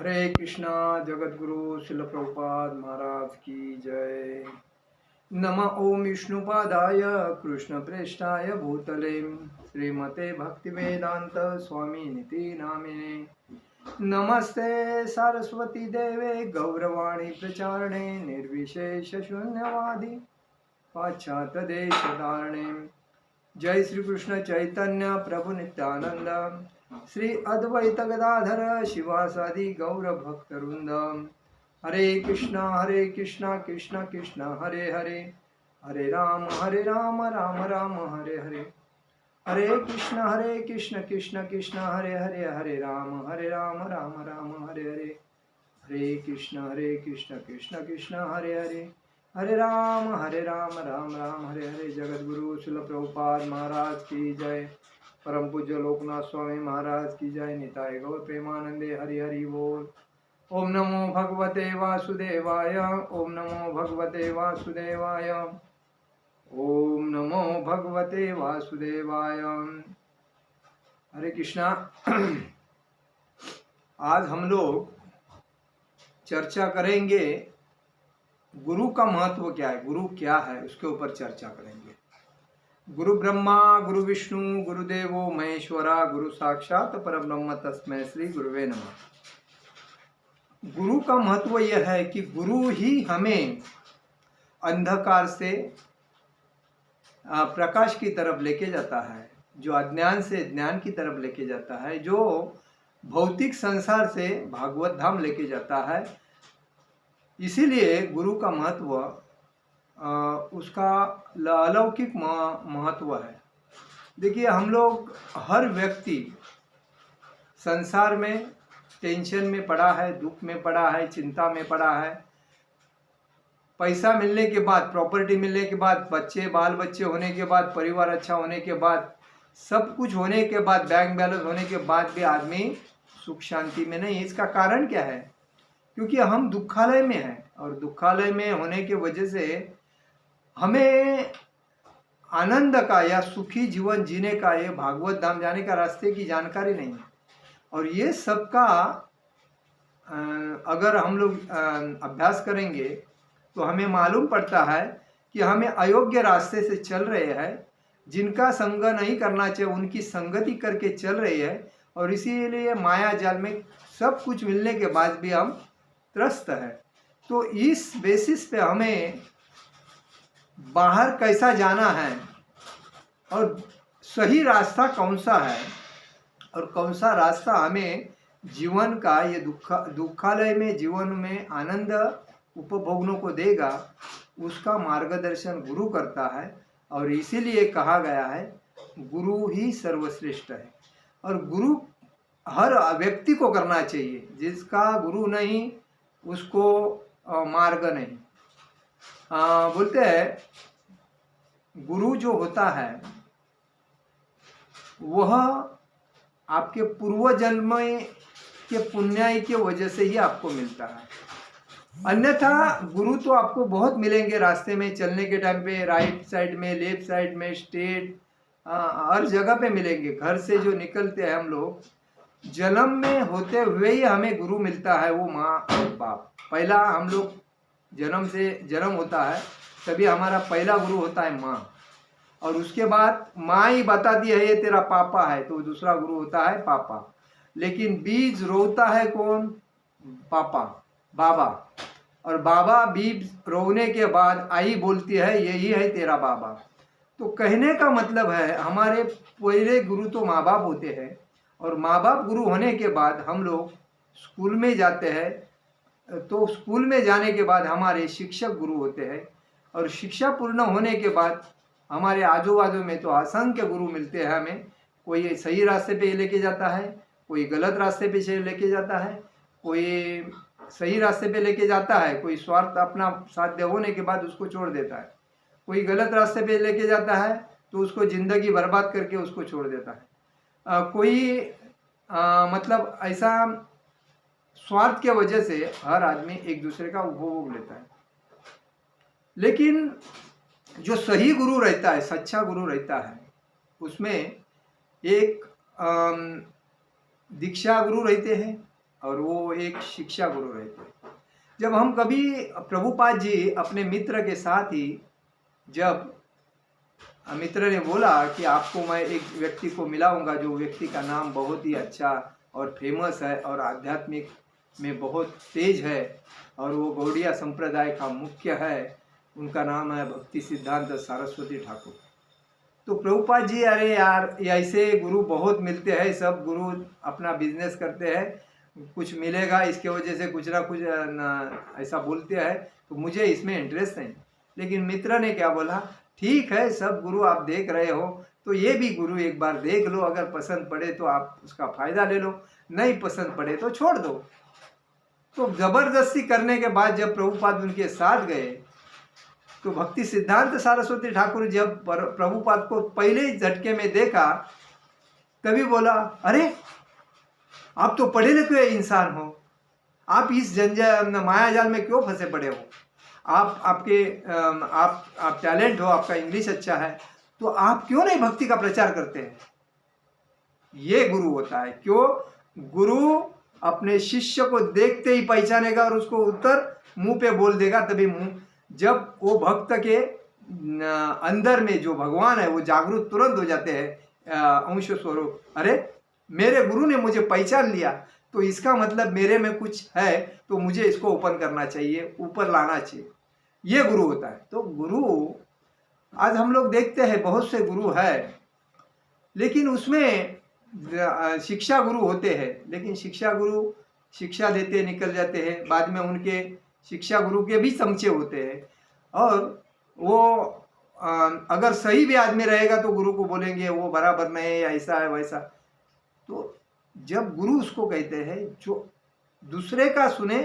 हरे कृष्णा। जगत गुरु शिल प्रभुपाद महाराज की जय। नमः ओम विष्णुपादाय कृष्ण प्रेष्ठाय भूतले श्रीमते भक्ति वेदांत स्वामी निति नामिने। नमस्ते सरस्वती देवे गौरवाणी प्रचारणे निर्विशेष शून्यवादी पाश्चात्य देश धारणे। जय श्री कृष्ण चैतन्य प्रभु नित्यानंद श्री अद्वैत गदाधर शिवासादि गौर भक्तवृंद। हरे कृष्णा कृष्ण कृष्ण हरे हरे, हरे राम राम राम हरे हरे। हरे कृष्ण कृष्ण कृष्ण हरे हरे, हरे राम राम राम हरे हरे। हरे कृष्ण कृष्ण कृष्ण हरे हरे, हरे राम राम राम हरे हरे। जगत गुरु शिल प्रभुपाद महाराज की जय। परम पूज्य लोकनाथ स्वामी महाराज की जय। निताय गौर प्रेमानंदे हरि हरि बोल। ओम नमो भगवते वासुदेवाय, ओम नमो भगवते वासुदेवाय, ओम नमो भगवते वासुदेवाय। हरे कृष्णा। आज हम लोग चर्चा करेंगे गुरु का महत्व क्या है, गुरु क्या है, उसके ऊपर चर्चा करेंगे। गुरु ब्रह्मा गुरु विष्णु गुरुदेवो महेश्वरा, गुरु साक्षात परब्रह्म तस्मै श्री गुरुवे नमः। गुरु का महत्व यह है कि गुरु ही हमें अंधकार से प्रकाश की तरफ लेके जाता है, जो अज्ञान से ज्ञान की तरफ लेके जाता है, जो भौतिक संसार से भागवत धाम लेके जाता है। इसीलिए गुरु का महत्व उसका अलौकिक महत्व है। देखिए, हम लोग हर व्यक्ति संसार में टेंशन में पड़ा है, दुख में पड़ा है, चिंता में पड़ा है। पैसा मिलने के बाद, प्रॉपर्टी मिलने के बाद, बच्चे बाल बच्चे होने के बाद, परिवार अच्छा होने के बाद, सब कुछ होने के बाद, बैंक बैलेंस होने के बाद भी आदमी सुख शांति में नहीं। इसका कारण क्या है? क्योंकि हम दुखालय में हैं, और दुखालय में होने की वजह से हमें आनंद का या सुखी जीवन जीने का, ये भागवत धाम जाने का रास्ते की जानकारी नहीं है। और ये सबका अगर हम लोग अभ्यास करेंगे तो हमें मालूम पड़ता है कि हमें अयोग्य रास्ते से चल रहे हैं। जिनका संग नहीं करना चाहिए उनकी संगति करके चल रही है, और इसीलिए माया जाल में सब कुछ मिलने के बाद भी हम त्रस्त है। तो इस बेसिस पे हमें बाहर कैसा जाना है, और सही रास्ता कौन सा है, और कौन सा रास्ता हमें जीवन का, ये दुखालय में जीवन में आनंद उपभोगनों को देगा, उसका मार्गदर्शन गुरु करता है। और इसीलिए कहा गया है गुरु ही सर्वश्रेष्ठ है। और गुरु हर व्यक्ति को करना चाहिए। जिसका गुरु नहीं उसको मार्ग नहीं। बोलते हैं गुरु जो होता है वह आपके पूर्व जन्म के पुण्याई के वजह से ही आपको मिलता है। अन्यथा गुरु तो आपको बहुत मिलेंगे रास्ते में चलने के टाइम पे, राइट साइड में, लेफ्ट साइड में, स्ट्रेट, हर जगह पे मिलेंगे। घर से जो निकलते हैं हम लोग, जन्म में होते हुए ही हमें गुरु मिलता है, वो माँ और बाप। पहला हम लोग जन्म होता है तभी हमारा पहला गुरु होता है माँ, और उसके बाद माँ ही बताती है ये तेरा पापा है, तो दूसरा गुरु होता है पापा। लेकिन बीज रोता है कौन? पापा, बाबा। और बाबा बीज रोने के बाद आई बोलती है यही है तेरा बाबा। तो कहने का मतलब है हमारे पहले गुरु तो माँ बाप होते हैं, और माँ बाप गुरु होने के बाद हम लोग स्कूल में जाते हैं, तो स्कूल में जाने के बाद हमारे शिक्षक गुरु होते हैं, और शिक्षा पूर्ण होने के बाद हमारे आजू बाजू में तो असंख्य गुरु मिलते हैं हमें। कोई सही रास्ते पे लेके जाता है, कोई गलत रास्ते पे लेके जाता है, कोई सही रास्ते पे लेके जाता है, कोई स्वार्थ अपना साध्य होने के बाद उसको छोड़ देता है, कोई गलत रास्ते पे लेके जाता है तो उसको ज़िंदगी बर्बाद करके उसको छोड़ देता है। कोई मतलब ऐसा स्वार्थ के वजह से हर आदमी एक दूसरे का उपभोग लेता है। लेकिन जो सही गुरु रहता है, सच्चा गुरु रहता है, उसमें एक दीक्षा गुरु रहते हैं, और वो एक शिक्षा गुरु रहे थे। जब हम कभी प्रभुपाद जी अपने मित्र के साथ ही, जब मित्र ने बोला कि आपको मैं एक व्यक्ति को मिलाऊंगा, जो व्यक्ति का नाम बहुत ही अच्छा और फेमस है और आध्यात्मिक में बहुत तेज है, और वो गौड़िया संप्रदाय का मुख्य है, उनका नाम है भक्ति सिद्धांत सरस्वती ठाकुर। तो प्रभुपाद जी, अरे यार ये ऐसे गुरु बहुत मिलते हैं, सब गुरु अपना बिजनेस करते हैं, कुछ मिलेगा इसके वजह से कुछ ना कुछ ऐसा बोलते हैं, तो मुझे इसमें इंटरेस्ट नहीं। लेकिन मित्र ने क्या बोला, ठीक है सब गुरु आप देख रहे हो तो ये भी गुरु एक बार देख लो, अगर पसंद पड़े तो आप उसका फायदा ले लो, नहीं पसंद पड़े तो छोड़ दो। तो जबरदस्ती करने के बाद जब प्रभुपाद उनके साथ गए, तो भक्ति सिद्धांत सरस्वती ठाकुर जब प्रभुपाद को पहले ही झटके में देखा, तभी बोला, अरे आप तो पढ़े लिखे इंसान हो, आप इस माया जाल में क्यों फंसे पड़े हो? आप टैलेंट हो, आपका इंग्लिश अच्छा है, तो आप क्यों नहीं भक्ति का प्रचार करते हैं? ये गुरु होता है। क्यों? गुरु अपने शिष्य को देखते ही पहचानेगा और उसको उत्तर मुंह पे बोल देगा, तभी मुंह, जब वो भक्त के अंदर में जो भगवान है वो जागरूक तुरंत हो जाते हैं अंश स्वरूप। अरे मेरे गुरु ने मुझे पहचान लिया, तो इसका मतलब मेरे में कुछ है, तो मुझे इसको ओपन करना चाहिए, ऊपर लाना चाहिए। ये गुरु होता है। तो गुरु आज हम लोग देखते हैं बहुत से गुरु है, लेकिन उसमें शिक्षा गुरु होते हैं, लेकिन शिक्षा गुरु शिक्षा देते निकल जाते हैं, बाद में उनके शिक्षा गुरु के भी चमचे होते हैं, और वो अगर सही भी आदमी रहेगा तो गुरु को बोलेंगे वो बराबर नहीं है, ऐसा है वैसा। तो जब गुरु उसको कहते हैं जो दूसरे का सुने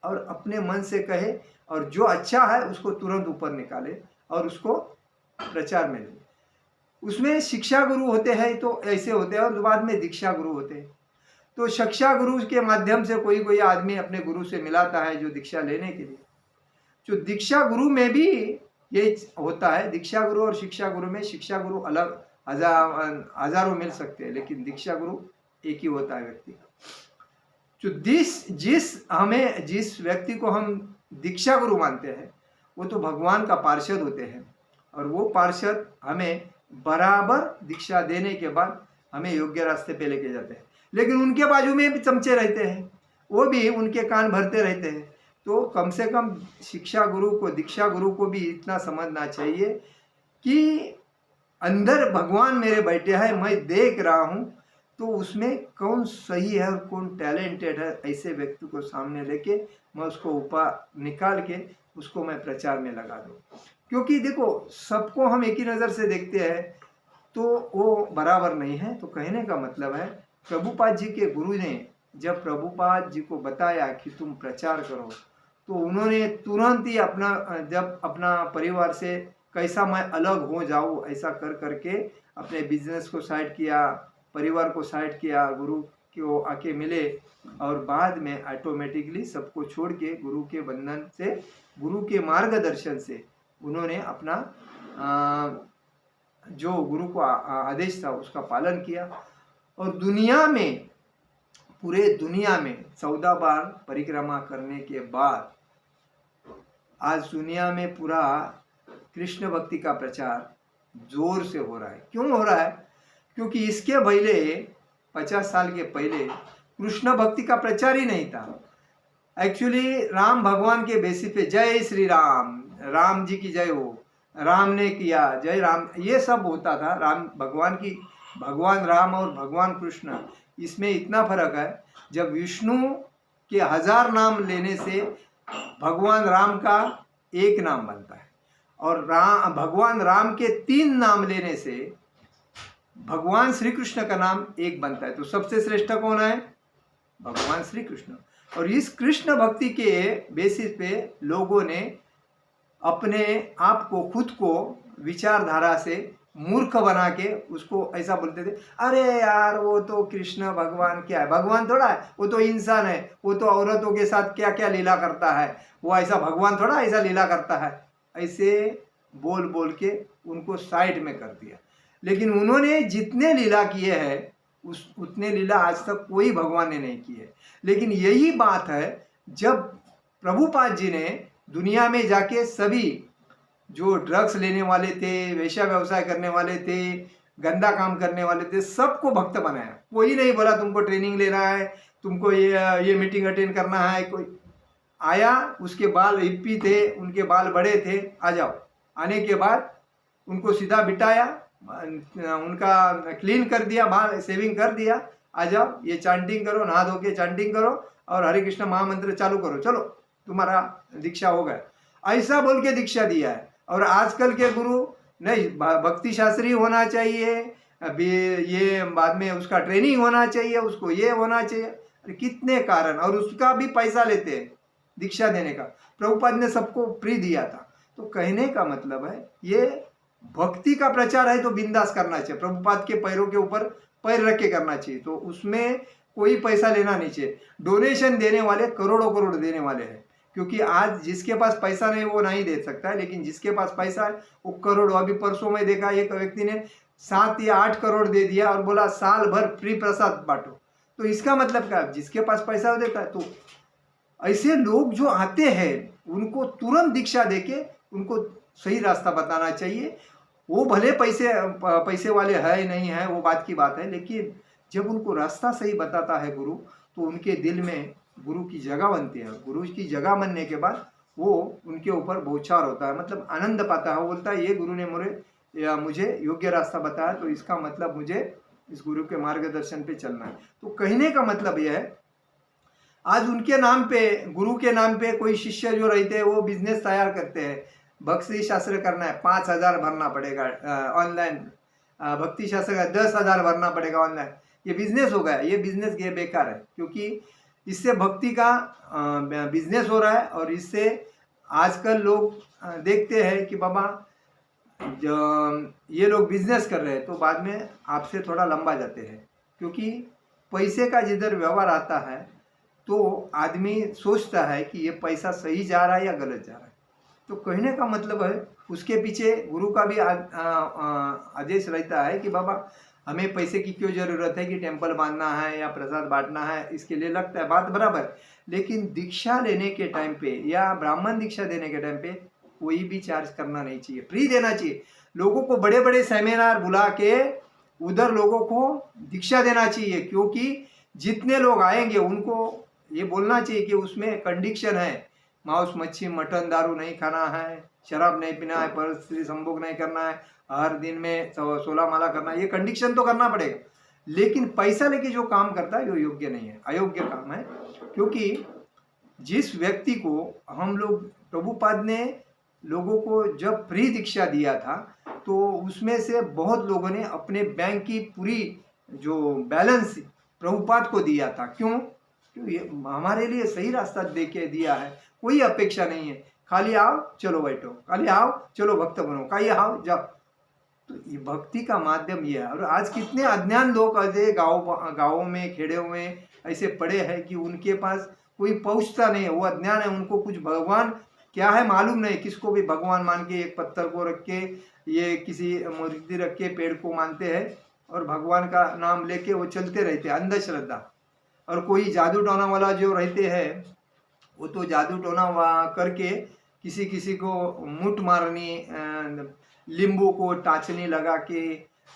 और अपने मन से कहे, और जो अच्छा है उसको तुरंत ऊपर निकाले और उसको प्रचार में ले। उसमें शिक्षा गुरु होते हैं तो ऐसे होते हैं, और बाद में दीक्षा गुरु होते हैं। तो शिक्षा गुरु के माध्यम से कोई कोई आदमी अपने गुरु से मिलाता है जो दीक्षा लेने के लिए। जो दीक्षा गुरु में भी ये होता है, दीक्षा गुरु और शिक्षा गुरु में, शिक्षा गुरु अलग हजारों मिल सकते हैं, लेकिन दीक्षा गुरु एक ही होता है व्यक्ति का। जो जिस व्यक्ति को हम दीक्षा गुरु मानते हैं वो तो भगवान का पार्षद होते हैं, और वो पार्षद हमें बराबर दीक्षा देने के बाद हमें योग्य रास्ते पे लेके जाते हैं। लेकिन उनके बाजू में भी चमचे रहते हैं, वो भी उनके कान भरते रहते हैं। तो कम से कम शिक्षा गुरु को, दीक्षा गुरु को भी इतना समझना चाहिए कि अंदर भगवान मेरे बैठे हैं, मैं देख रहा हूँ, तो उसमें कौन सही है और कौन टैलेंटेड है, ऐसे व्यक्ति को सामने लेके मैं उसको ऊपर निकाल के उसको मैं प्रचार में लगा दूँ। क्योंकि देखो सबको हम एक ही नज़र से देखते हैं तो वो बराबर नहीं है। तो कहने का मतलब है, प्रभुपाद जी के गुरु ने जब प्रभुपाद जी को बताया कि तुम प्रचार करो, तो उन्होंने तुरंत ही अपना परिवार से कैसा मैं अलग हो जाऊँ, ऐसा कर करके अपने बिजनेस को साइड किया, परिवार को साइड किया, गुरु को आके मिले, और बाद में ऑटोमेटिकली सबको छोड़ के गुरु के बंधन से, गुरु के मार्गदर्शन से उन्होंने अपना जो गुरु को आदेश था उसका पालन किया। और दुनिया में, पूरे दुनिया में 14 बार परिक्रमा करने के बाद आज दुनिया में पूरा कृष्ण भक्ति का प्रचार जोर से हो रहा है। क्यों हो रहा है? क्योंकि इसके पहले 50 साल के पहले कृष्ण भक्ति का प्रचार ही नहीं था। एक्चुअली राम भगवान के बेसिस पे जय श्री राम, राम जी की जय हो, राम ने किया, जय राम, ये सब होता था। राम भगवान राम और भगवान कृष्ण, इसमें इतना फर्क है, जब विष्णु के 1000 नाम लेने से भगवान राम का एक नाम बनता है, और भगवान राम के 3 नाम लेने से भगवान श्री कृष्ण का नाम एक बनता है। तो सबसे श्रेष्ठ कौन है? भगवान श्री कृष्ण। और इस कृष्ण भक्ति के बेसिस पे लोगों ने अपने आप को, खुद को विचारधारा से मूर्ख बना के उसको ऐसा बोलते थे, अरे यार वो तो कृष्ण भगवान क्या है, भगवान थोड़ा है, वो तो इंसान है, वो तो औरतों के साथ क्या क्या लीला करता है, वो ऐसा भगवान थोड़ा ऐसा लीला करता है। ऐसे बोल बोल के उनको साइड में कर दिया। लेकिन उन्होंने जितने लीला किए हैं उस उतने लीला आज तक कोई भगवान ने नहीं की है। लेकिन यही बात है, जब प्रभुपाद जी ने दुनिया में जाके सभी जो ड्रग्स लेने वाले थे, वेश्या व्यवसाय करने वाले थे, गंदा काम करने वाले थे, सबको भक्त बनाया। कोई नहीं बोला तुमको ट्रेनिंग लेना है, तुमको ये मीटिंग अटेंड करना है। कोई आया, उसके बाल हिप्पी थे, उनके बाल बड़े थे, आ जाओ। आने के बाद उनको सीधा बिठाया, उनका क्लीन कर दिया, बाल सेविंग कर दिया, आ जाओ, ये चांटिंग करो, नहा धो के चांटिंग करो और हरे कृष्ण महामंत्र चालू करो, चलो तुम्हारा दीक्षा हो गया। ऐसा बोल के दीक्षा दिया है। और आजकल के गुरु नहीं, भक्ति शास्त्री होना चाहिए, अभी ये बाद में उसका ट्रेनिंग होना चाहिए, उसको ये होना चाहिए। अरे कितने कारण, और उसका भी पैसा लेते हैं दीक्षा देने का। प्रभुपाद ने सबको फ्री दिया था। तो कहने का मतलब है, ये भक्ति का प्रचार है तो बिंदास करना चाहिए। प्रभुपाद के पैरों के ऊपर पैर रख के करना चाहिए, तो उसमें कोई पैसा लेना नहीं चाहिए। डोनेशन देने वाले करोड़ों करोड़ देने वाले हैं, क्योंकि आज जिसके पास पैसा नहीं वो नहीं दे सकता है, लेकिन जिसके पास पैसा है वो करोड़ों। अभी परसों में देखा, एक व्यक्ति ने 7 या 8 करोड़ दे दिया और बोला साल भर फ्री प्रसाद बांटो। तो इसका मतलब क्या, जिसके पास पैसा वो देता है। तो ऐसे लोग जो आते हैं उनको तुरंत दीक्षा देके उनको सही रास्ता बताना चाहिए। वो भले पैसे वाले है नहीं है, वो बात की बात है, लेकिन जब उनको रास्ता सही बताता है गुरु, तो उनके दिल में गुरु की जगह बनती है। गुरु की जगह बनने के बाद वो उनके ऊपर बौछार होता है, मतलब आनंद पाता है। वो बोलता है ये गुरु ने मुझे योग्य रास्ता बताया, तो इसका मतलब मुझे इस गुरु के मार्गदर्शन पे चलना है। तो कहने का मतलब यह है, आज उनके नाम पे, गुरु के नाम पे कोई शिष्य जो रहते हैं वो बिजनेस तैयार करते हैं। भक्ति शास्त्र करना है 5,000 भरना पड़ेगा ऑनलाइन, भक्ति शास्त्र का 10,000 भरना पड़ेगा ऑनलाइन। ये बिजनेस हो गया, ये बिजनेस ये बेकार है, क्योंकि इससे भक्ति का बिजनेस हो रहा है। और इससे आजकल लोग देखते हैं कि बाबा जो ये लोग बिजनेस कर रहे हैं, तो बाद में आपसे थोड़ा लंबा जाते हैं, क्योंकि पैसे का जिधर व्यवहार आता है तो आदमी सोचता है कि ये पैसा सही जा रहा है या गलत जा रहा है। तो कहने का मतलब है, उसके पीछे गुरु का भी आदेश रहता है कि बाबा हमें पैसे की क्यों ज़रूरत है कि टेम्पल बांधना है या प्रसाद बांटना है, इसके लिए लगता है, बात बराबर। लेकिन दीक्षा लेने के टाइम पे या ब्राह्मण दीक्षा देने के टाइम पे कोई भी चार्ज करना नहीं चाहिए, फ्री देना चाहिए। लोगों को बड़े बड़े सेमिनार बुला के उधर लोगों को दीक्षा देना चाहिए, क्योंकि जितने लोग आएंगे उनको ये बोलना चाहिए कि उसमें कंडीशन है, मांस मच्छी मटन दारू नहीं खाना है, शराब नहीं पीना है, पर स्त्री संभोग नहीं करना है, हर दिन में 16 माला करना है। ये कंडीशन तो करना पड़ेगा, लेकिन पैसा लेके जो काम करता है वो योग्य नहीं है, अयोग्य काम है। क्योंकि जिस व्यक्ति को हम लोग, प्रभुपाद ने लोगों को जब फ्री दीक्षा दिया था, तो उसमें से बहुत लोगों ने अपने बैंक की पूरी जो बैलेंस प्रभुपाद को दिया था। क्यों? क्योंकि हमारे लिए सही रास्ता दे के दिया है, कोई अपेक्षा नहीं है, खाली आओ चलो बैठो, खाली आओ चलो भक्त बनो, खाली आओ जाओ। तो ये भक्ति का माध्यम ये है। और आज कितने अज्ञान लोग ऐसे गाँवों में, खेड़ों में ऐसे पड़े हैं कि उनके पास कोई पहुँचता नहीं है, वो अज्ञान है, उनको कुछ भगवान क्या है मालूम नहीं। किसको भी भगवान मान के, एक पत्थर को रख के, ये किसी मूर्ति रख के पेड़ को मानते हैं और भगवान का नाम लेके वो चलते रहते हैं, अंधश्रद्धा। और कोई जादू टोना वाला जो रहते हैं, वो तो जादू टोना करके किसी किसी को मुठ मारनी, नींबू को टाचनी लगा के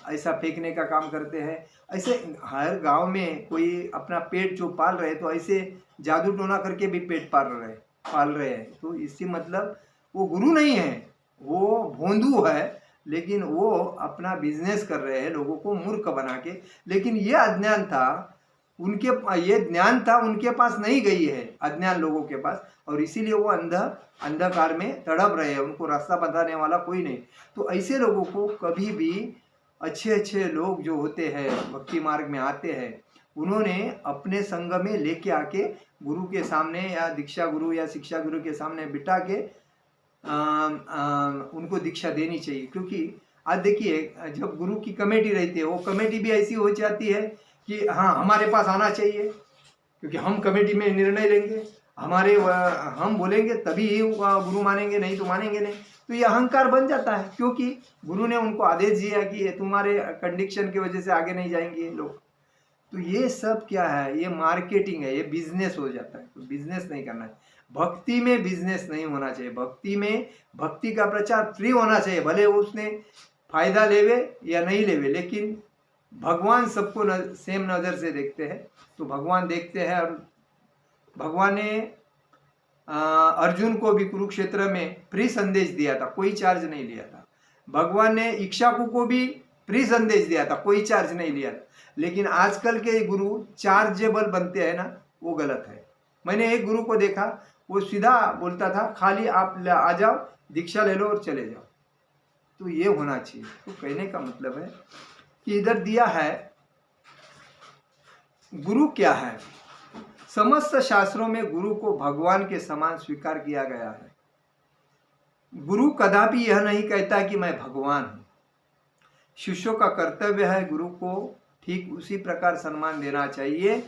ऐसा फेंकने का काम करते हैं। ऐसे हर गांव में कोई अपना पेट जो पाल रहे, तो ऐसे जादू टोना करके भी पेट पाल रहे हैं। तो इससे मतलब वो गुरु नहीं है, वो भोंदू है, लेकिन वो अपना बिजनेस कर रहे हैं लोगों को मूर्ख बना के। लेकिन ये अज्ञान था उनके, ये ज्ञान था उनके पास नहीं गई है, अज्ञान लोगों के पास, और इसीलिए वो अंधकार में तड़प रहे हैं, उनको रास्ता बताने वाला कोई नहीं। तो ऐसे लोगों को कभी भी अच्छे लोग जो होते हैं, भक्ति मार्ग में आते हैं, उन्होंने अपने संग में लेके आके गुरु के सामने या दीक्षा गुरु या शिक्षा गुरु के सामने बिठा के उनको दीक्षा देनी चाहिए। क्योंकि आज देखिए, जब गुरु की कमेटी रहती है, वो कमेटी भी ऐसी हो जाती है कि हाँ हमारे पास आना चाहिए, क्योंकि हम कमेटी में निर्णय लेंगे, हम बोलेंगे तभी ही गुरु मानेंगे, नहीं तो मानेंगे नहीं। तो ये अहंकार बन जाता है, क्योंकि गुरु ने उनको आदेश दिया कि तुम्हारे कंडीशन की वजह से आगे नहीं जाएंगे लोग। तो ये सब क्या है, ये मार्केटिंग है, ये बिजनेस हो जाता है। तो बिजनेस नहीं करना है, भक्ति में बिजनेस नहीं होना चाहिए। भक्ति में भक्ति का प्रचार फ्री होना चाहिए, भले उसने फायदा लेवे या नहीं लेवे, लेकिन भगवान सबको सेम नज़र से देखते हैं। तो भगवान देखते हैं, और भगवान ने अर्जुन को भी कुरुक्षेत्र में फ्री संदेश दिया था, कोई चार्ज नहीं लिया था। भगवान ने इक्ष्वाकु को भी फ्री संदेश दिया था, कोई चार्ज नहीं लिया था। लेकिन आजकल के गुरु चार्जेबल बनते हैं ना, वो गलत है। मैंने एक गुरु को देखा, वो सीधा बोलता था खाली आप आ जाओ, दीक्षा ले लो और चले जाओ। तो ये होना चाहिए। तो कहने का मतलब है कि इधर दिया है गुरु क्या है। समस्त शास्त्रों में गुरु को भगवान के समान स्वीकार किया गया है। गुरु कदापि यह नहीं कहता कि मैं भगवान हूं। शिष्यों का कर्तव्य है गुरु को ठीक उसी प्रकार सम्मान देना चाहिए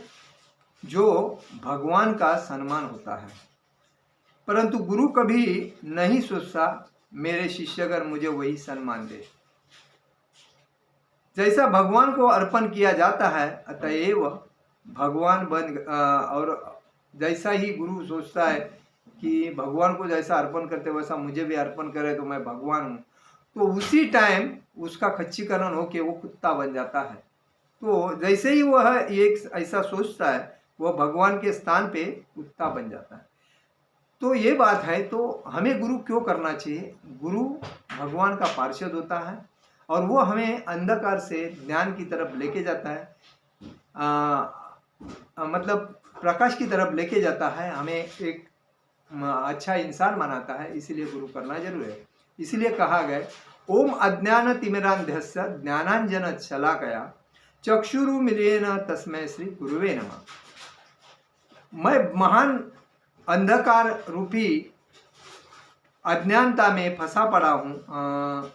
जो भगवान का सम्मान होता है। परंतु गुरु कभी नहीं सोचता मेरे शिष्य अगर मुझे वही सम्मान दे। जैसा भगवान को अर्पण किया जाता है, अतएव भगवान और जैसा ही गुरु सोचता है कि भगवान को जैसा अर्पण करते वैसा मुझे भी अर्पण करे तो मैं भगवान हूँ, तो उसी टाइम उसका खच्चीकरण होके वो कुत्ता बन जाता है। तो जैसे ही वह एक ऐसा सोचता है, वह भगवान के स्थान पे कुत्ता बन जाता है। तो ये बात है। तो हमें गुरु क्यों करना चाहिए? गुरु भगवान का पार्षद होता है और वो हमें अंधकार से ज्ञान की तरफ लेके जाता है, मतलब प्रकाश की तरफ लेके जाता है, हमें एक अच्छा इंसान बनाता है। इसीलिए गुरु करना जरूरी है। इसीलिए कहा गया ओम अज्ञान तिमिरांधस्य ज्ञानांजन शलाकया चक्षुरुमिलियेन तस्मै श्री गुरुवे नमः। मैं महान अंधकार रूपी अज्ञानता में फंसा पड़ा हूँ।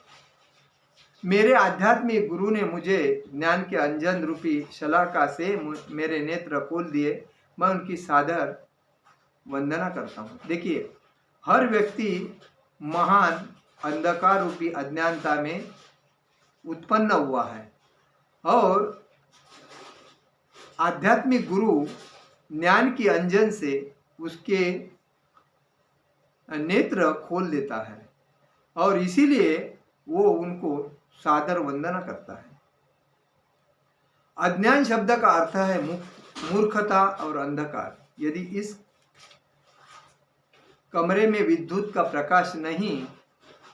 मेरे आध्यात्मिक गुरु ने मुझे ज्ञान के अंजन रूपी शलाका से मेरे नेत्र खोल दिए। मैं उनकी सादर वंदना करता हूँ। देखिए, हर व्यक्ति महान अंधकार रूपी अज्ञानता में उत्पन्न हुआ है और आध्यात्मिक गुरु ज्ञान की अंजन से उसके नेत्र खोल देता है और इसीलिए वो उनको सादर वंदना करता है। अज्ञान शब्द का अर्थ है मूर्खता और अंधकार। यदि इस कमरे में विद्युत का प्रकाश नहीं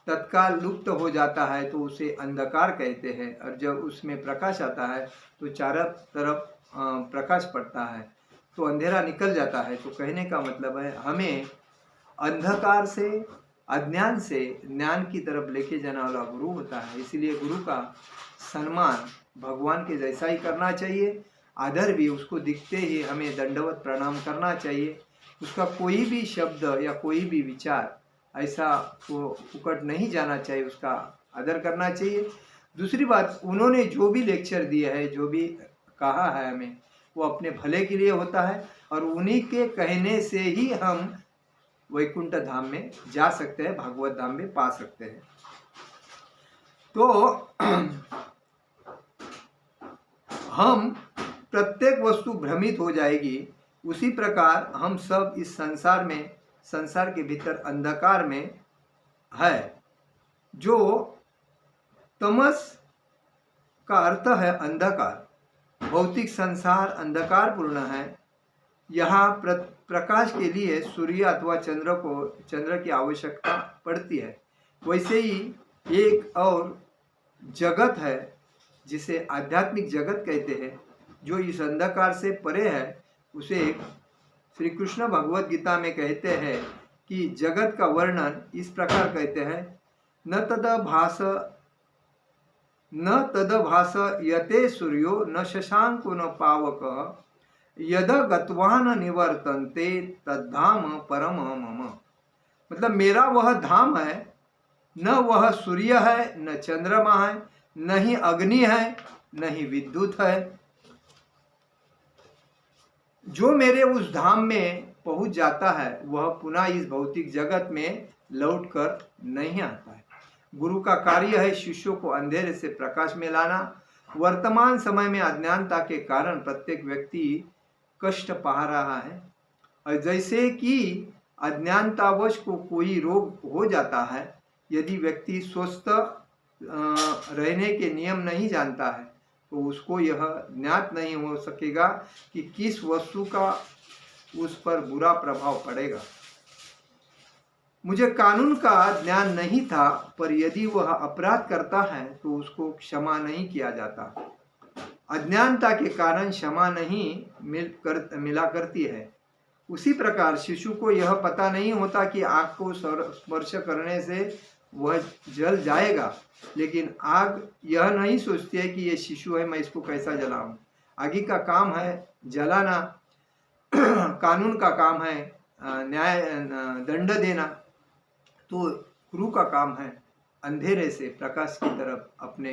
तत्काल लुप्त हो जाता है तो उसे अंधकार कहते हैं, और जब उसमें प्रकाश आता है तो चारों तरफ प्रकाश पड़ता है तो अंधेरा निकल जाता है। तो कहने का मतलब है हमें अंधकार से, अज्ञान से ज्ञान की तरफ लेके जाने वाला गुरु होता है। इसीलिए गुरु का सम्मान भगवान के जैसा ही करना चाहिए। आदर भी उसको दिखते ही हमें दंडवत प्रणाम करना चाहिए। उसका कोई भी शब्द या कोई भी विचार ऐसा वो फुकट नहीं जाना चाहिए, उसका आदर करना चाहिए। दूसरी बात, उन्होंने जो भी लेक्चर दिया है, जो भी कहा है हमें, वो अपने भले के लिए होता है और उन्हीं के कहने से ही हम वैकुंठ धाम में जा सकते हैं, भागवत धाम में पा सकते हैं। तो हम प्रत्येक वस्तु भ्रमित हो जाएगी, उसी प्रकार हम सब इस संसार में, संसार के भीतर अंधकार में है। जो तमस का अर्थ है अंधकार, भौतिक संसार अंधकारपूर्ण है। यहाँ प्रकाश के लिए सूर्य अथवा चंद्र की आवश्यकता पड़ती है। वैसे ही एक और जगत है जिसे आध्यात्मिक जगत कहते हैं, जो इस अंधकार से परे है। उसे श्री कृष्ण भगवद गीता में कहते हैं कि जगत का वर्णन इस प्रकार कहते हैं, न तदभास यते सूर्यो न शशांको न पावक यद गत्वान निवर्तन्ते तद्धाम परम मम। मतलब मेरा वह धाम है, न वह सूर्य है, न चंद्रमा है, न ही अग्नि है, न ही विद्युत है। जो मेरे उस धाम में पहुंच जाता है वह पुनः इस भौतिक जगत में लौटकर नहीं आता है। गुरु का कार्य है शिष्यों को अंधेरे से प्रकाश में लाना, वर्तमान समय में अज्ञानता के कारण प्रत्येक व्यक्ति कष्ट पा रहा है, और जैसे कि अज्ञानतावश को कोई रोग हो जाता है, यदि व्यक्ति स्वस्थ रहने के नियम नहीं जानता है तो उसको यह ज्ञात नहीं हो सकेगा कि किस वस्तु का उस पर बुरा प्रभाव पड़ेगा। मुझे कानून का ज्ञान नहीं था, पर यदि वह अपराध करता है तो उसको क्षमा नहीं किया जाता। अज्ञानता के कारण क्षमा नहीं मिला करती है। उसी प्रकार शिशु को यह पता नहीं होता कि आग को स्पर्श करने से वह जल जाएगा, लेकिन आग यह नहीं सोचती है कि ये शिशु है, मैं इसको कैसा जलाऊं। आगे का काम है जलाना, कानून का काम है न्याय दंड देना, तो गुरु का काम है अंधेरे से प्रकाश की तरफ अपने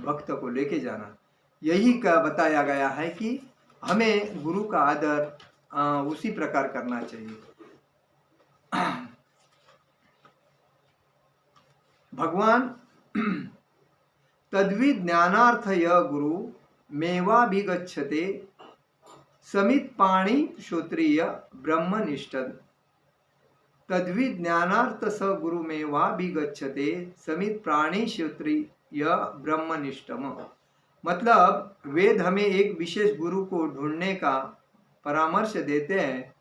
भक्त को लेके जाना। यही का बताया गया है कि हमें गुरु का आदर उसी प्रकार करना चाहिए। भगवान तद्विज्ञानार्थ यह गुरु मेवाभिगच्छते समित पाणी श्रोत्रिय ब्रह्मनिष्ठ। तद्विज्ञानार्थ स गुरु मेवाभिगच्छते समित प्राणी श्रोत्रिय ब्रह्मनिष्ठम। मतलब वेद हमें एक विशेष गुरु को ढूंढने का परामर्श देते हैं,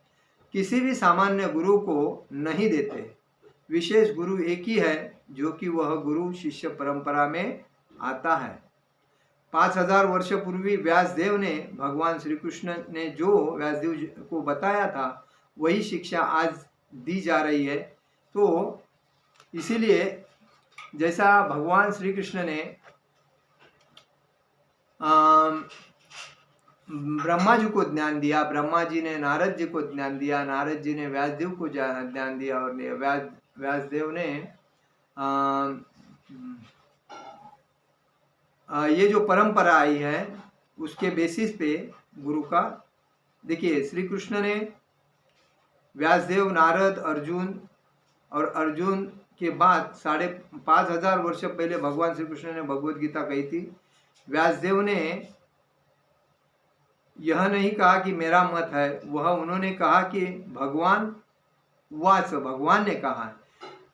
किसी भी सामान्य गुरु को नहीं देते। विशेष गुरु एक ही है, जो कि वह गुरु शिष्य परंपरा में आता है। 5000 वर्ष पूर्वी व्यासदेव ने, भगवान श्री कृष्ण ने जो व्यासदेव को बताया था, वही शिक्षा आज दी जा रही है। तो इसीलिए जैसा भगवान श्री कृष्ण ने ब्रह्मा जी को ज्ञान दिया, ब्रह्मा जी ने नारद जी को ज्ञान दिया, नारद जी ने व्यासदेव को ज्ञान दिया, और व्यासदेव ने ये जो परंपरा आई है उसके बेसिस पे गुरु का, देखिए श्री कृष्ण ने व्यासदेव, नारद, अर्जुन, और अर्जुन के बाद 5500 वर्ष पहले भगवान श्री कृष्ण ने भगवद गीता कही थी। व्यासदेव ने यह नहीं कहा कि मेरा मत है, वह उन्होंने कहा कि भगवान वाच, भगवान ने कहा।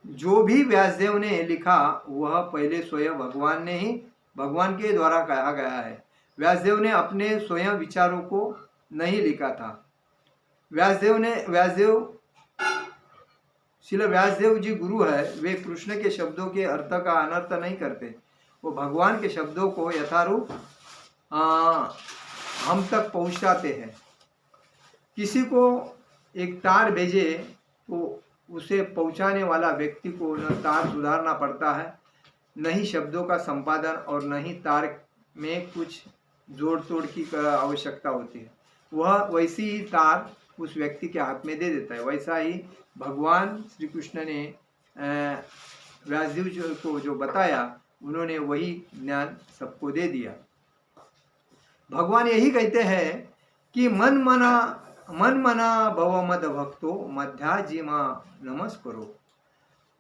जो भी व्यासदेव ने लिखा वह पहले स्वयं भगवान ने ही, भगवान के द्वारा कहा गया है। व्यासदेव ने अपने स्वयं विचारों को नहीं लिखा था। श्रील व्यासदेव जी गुरु है, वे कृष्ण के शब्दों के अर्थ का अनर्थ नहीं करते, वो भगवान के शब्दों को यथारूप हम तक पहुंचाते हैं। किसी को एक तार भेजे तो उसे पहुंचाने वाला व्यक्ति को न तार सुधारना पड़ता है, न ही शब्दों का संपादन, और न ही तार में कुछ जोड़ तोड़ की आवश्यकता होती है। वह वैसी ही तार उस व्यक्ति के हाथ में दे देता है। वैसा ही भगवान श्री कृष्ण ने व्यासदेव को जो बताया, उन्होंने वही ज्ञान सबको दे दिया। भगवान यही कहते हैं कि मन मना भव मद भक्तो मध्याजिमा नमस्करो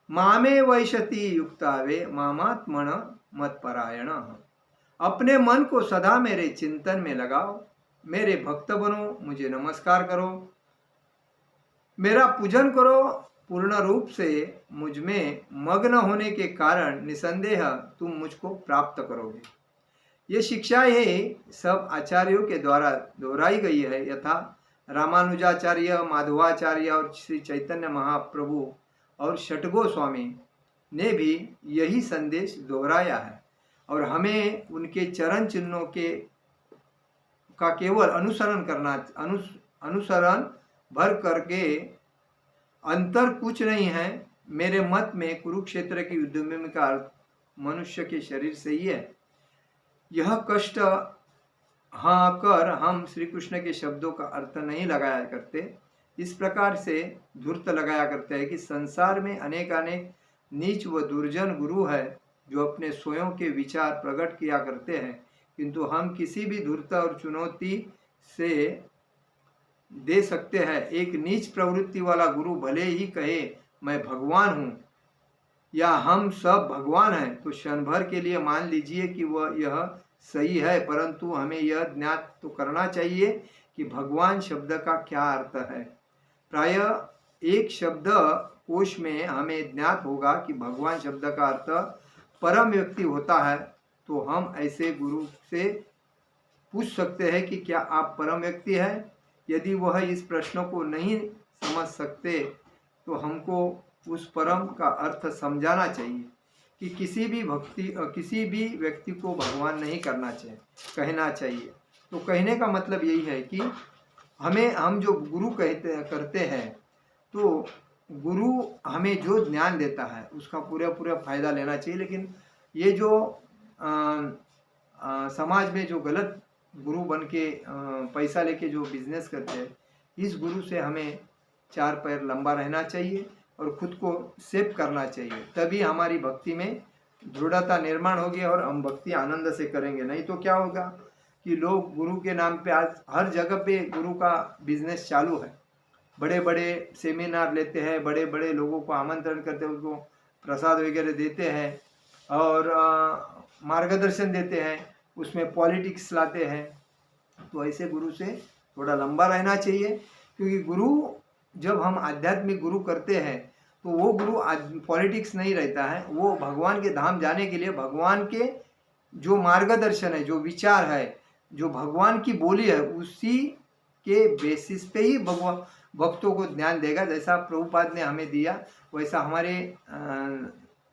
मामे वैशति युक्तावे मामात्मन मत्परायण। अपने मन को सदा मेरे चिंतन में लगाओ, मेरे भक्त बनो, मुझे नमस्कार करो, मेरा पूजन करो। पूर्ण रूप से मुझ में मग्न होने के कारण निसंदेह तुम मुझको प्राप्त करोगे। ये शिक्षा ही सब आचार्यों के द्वारा दोहराई गई है, यथा रामानुजाचार्य, माधवाचार्य और श्री चैतन्य महाप्रभु और षटगो स्वामी ने भी यही संदेश दोहराया है, और हमें उनके चरण चिन्हों का केवल अनुसरण भर करके अंतर कुछ नहीं है। मेरे मत में कुरुक्षेत्र की युद्ध में का मनुष्य के शरीर से ही है। यह कष्ट हाँ कर हम श्री कृष्ण के शब्दों का अर्थ नहीं लगाया करते, इस प्रकार से धूर्त लगाया करते हैं कि संसार में अनेक नीच व दुर्जन गुरु है जो अपने स्वयं के विचार प्रकट किया करते हैं, किंतु हम किसी भी धूर्त और चुनौती से दे सकते हैं। एक नीच प्रवृत्ति वाला गुरु भले ही कहे मैं भगवान हूँ या हम सब भगवान हैं, तो क्षण भर के लिए मान लीजिए कि वह यह सही है, परंतु हमें यह ज्ञात तो करना चाहिए कि भगवान शब्द का क्या अर्थ है। प्राय एक शब्द कोश में हमें ज्ञात होगा कि भगवान शब्द का अर्थ परम व्यक्ति होता है। तो हम ऐसे गुरु से पूछ सकते हैं कि क्या आप परम व्यक्ति हैं। यदि वह इस प्रश्न को नहीं समझ सकते तो हमको उस परम का अर्थ समझाना चाहिए कि किसी भी व्यक्ति को भगवान नहीं करना चाहिए, कहना चाहिए। तो कहने का मतलब यही है कि हम जो गुरु करते हैं, तो गुरु हमें जो ज्ञान देता है उसका पूरा फायदा लेना चाहिए। लेकिन ये जो समाज में जो गलत गुरु बन के पैसा लेके जो बिजनेस करते हैं, इस गुरु से हमें 4 पैर लंबा रहना चाहिए और खुद को सेव करना चाहिए। तभी हमारी भक्ति में दृढ़ता निर्माण होगी और हम भक्ति आनंद से करेंगे। नहीं तो क्या होगा कि लोग गुरु के नाम पे आज हर जगह पे गुरु का बिजनेस चालू है। बड़े बड़े सेमिनार लेते हैं, बड़े बड़े लोगों को आमंत्रण करते हैं, उनको प्रसाद वगैरह देते हैं और मार्गदर्शन देते हैं, उसमें पॉलिटिक्स लाते हैं। तो ऐसे गुरु से थोड़ा लंबा रहना चाहिए, क्योंकि गुरु जब हम आध्यात्मिक गुरु करते हैं तो वो गुरु पॉलिटिक्स नहीं रहता है। वो भगवान के धाम जाने के लिए भगवान के जो मार्गदर्शन है, जो विचार है, जो भगवान की बोली है, उसी के बेसिस पे ही भगवान भक्तों को ज्ञान देगा। जैसा प्रभुपाद ने हमें दिया, वैसा हमारे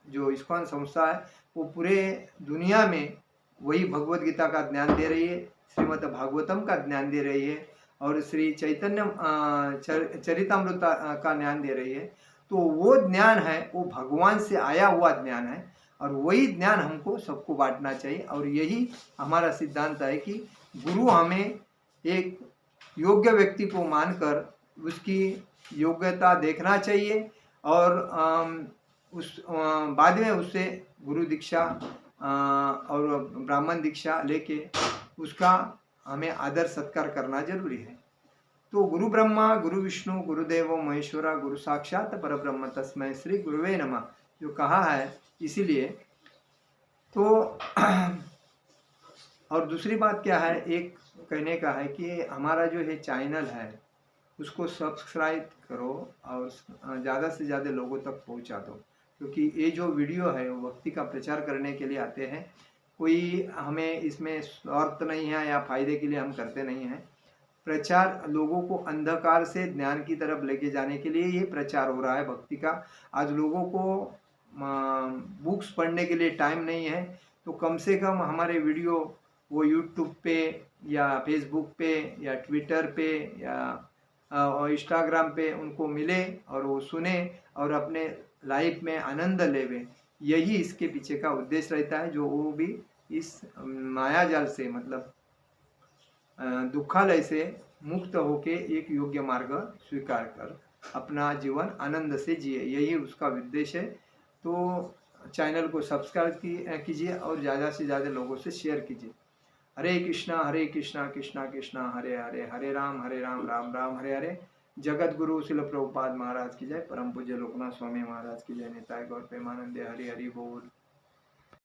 जो इस्कॉन संस्था है वो पूरे दुनिया में वही भगवत गीता का ज्ञान दे रही है, श्रीमद् भागवतम का ज्ञान दे रही है और श्री चैतन्य चरितामृत का ज्ञान दे रही है। तो वो ज्ञान है, वो भगवान से आया हुआ ज्ञान है और वही ज्ञान हमको सबको बांटना चाहिए। और यही हमारा सिद्धांत है कि गुरु हमें एक योग्य व्यक्ति को मानकर उसकी योग्यता देखना चाहिए और बाद में उससे गुरु दीक्षा और ब्राह्मण दीक्षा लेके उसका हमें आदर सत्कार करना जरूरी है। तो गुरु ब्रह्मा गुरु विष्णु गुरुदेवो महेश्वरा गुरु साक्षात परब्रह्म तस्मै श्री गुरुवे नमः जो कहा है, इसीलिए तो और दूसरी बात क्या है, एक कहने का है कि हमारा जो है चैनल है उसको सब्सक्राइब करो और ज़्यादा से ज़्यादा लोगों तक पहुंचा दो, क्योंकि ये जो वीडियो है वो भक्ति का प्रचार करने के लिए आते हैं। कोई हमें इसमें स्वार्थ नहीं है या फायदे के लिए हम करते नहीं हैं। प्रचार लोगों को अंधकार से ज्ञान की तरफ लेके जाने के लिए ये प्रचार हो रहा है भक्ति का। आज लोगों को बुक्स पढ़ने के लिए टाइम नहीं है, तो कम से कम हमारे वीडियो वो यूट्यूब पे या फेसबुक पे या ट्विटर पे या और इंस्टाग्राम पे उनको मिले और वो सुने और अपने लाइफ में आनंद लेवे। यही इसके पीछे का उद्देश्य रहता है, जो वो भी इस माया जाल से मतलब दुखालय से मुक्त होके एक योग्य मार्ग स्वीकार कर अपना जीवन आनंद से जिए, यही उसका उद्देश्य है। तो चैनल को सब्सक्राइब कीजिए और ज़्यादा से ज़्यादा लोगों से शेयर कीजिए। हरे कृष्णा कृष्णा कृष्णा हरे हरे, हरे राम राम राम हरे हरे। जगत गुरु शिल प्रभुपाद महाराज की जय, परम पूज्य लोकनाथ स्वामी महाराज की जय, निताय गौर प्रेमानंदे हरि हरि बोल।